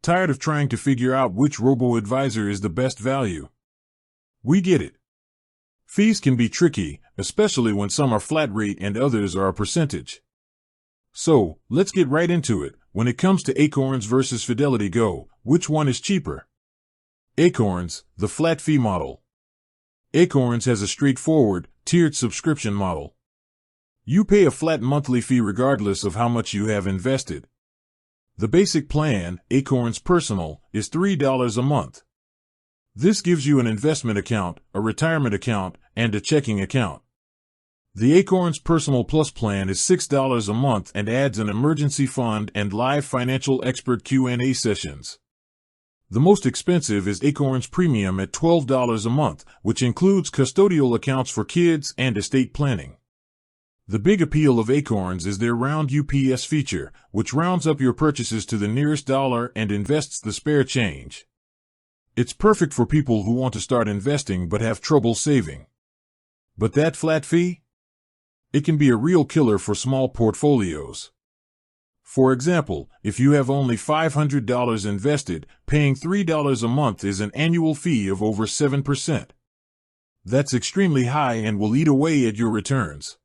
Tired of trying to figure out which robo-advisor is the best value? We get it. Fees can be tricky, especially when some are flat rate and others are a percentage. So, let's get right into it. When it comes to Acorns versus Fidelity Go, which one is cheaper? Acorns, the flat fee model. Acorns has a straightforward, tiered subscription model. You pay a flat monthly fee regardless of how much you have invested. The basic plan, Acorns Personal, is $3 a month. This gives you an investment account, a retirement account, and a checking account. The Acorns Personal Plus plan is $6 a month and adds an emergency fund and live financial expert Q&A sessions. The most expensive is Acorns Premium at $12 a month, which includes custodial accounts for kids and estate planning. The big appeal of Acorns is their Round UPS feature, which rounds up your purchases to the nearest dollar and invests the spare change. It's perfect for people who want to start investing but have trouble saving. But that flat fee? It can be a real killer for small portfolios. For example, if you have only $500 invested, paying $3 a month is an annual fee of over 7%. That's extremely high and will eat away at your returns.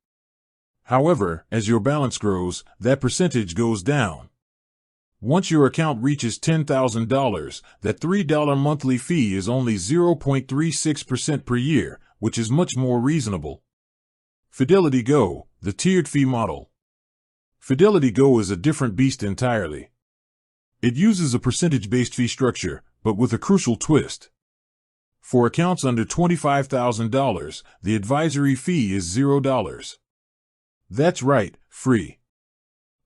However, as your balance grows, that percentage goes down. Once your account reaches $10,000, that $3 monthly fee is only 0.36% per year, which is much more reasonable. Fidelity Go, the tiered fee model. Fidelity Go is a different beast entirely. It uses a percentage-based fee structure, but with a crucial twist. For accounts under $25,000, the advisory fee is $0. That's right, free.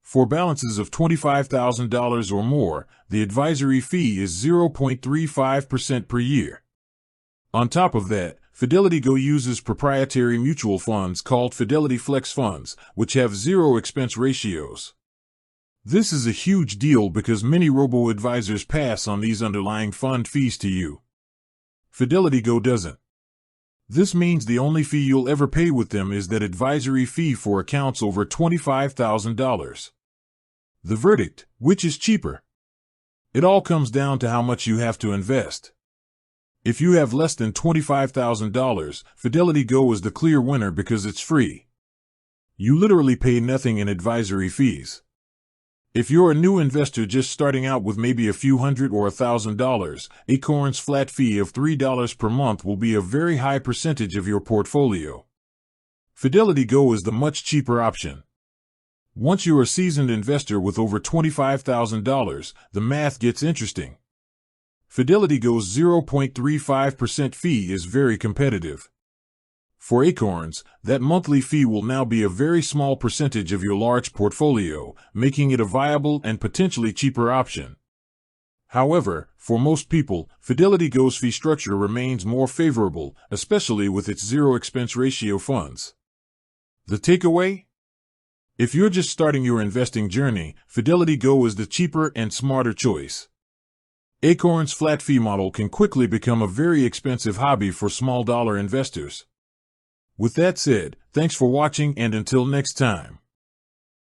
For balances of $25,000 or more, the advisory fee is 0.35% per year. On top of that, Fidelity Go uses proprietary mutual funds called Fidelity Flex Funds, which have zero expense ratios. This is a huge deal because many robo-advisors pass on these underlying fund fees to you. Fidelity Go doesn't. This means the only fee you'll ever pay with them is that advisory fee for accounts over $25,000. The verdict, which is cheaper? It all comes down to how much you have to invest. If you have less than $25,000, Fidelity Go is the clear winner because it's free. You literally pay nothing in advisory fees. If you're a new investor just starting out with maybe a few hundred or $1,000, Acorns' flat fee of $3 per month will be a very high percentage of your portfolio. Fidelity Go is the much cheaper option. Once you're a seasoned investor with over $25,000, the math gets interesting. Fidelity Go's 0.35% fee is very competitive. For Acorns, that monthly fee will now be a very small percentage of your large portfolio, making it a viable and potentially cheaper option. However, for most people, Fidelity Go's fee structure remains more favorable, especially with its zero expense ratio funds. The takeaway? If you're just starting your investing journey, Fidelity Go is the cheaper and smarter choice. Acorns' flat fee model can quickly become a very expensive hobby for small dollar investors. With that said, thanks for watching and until next time.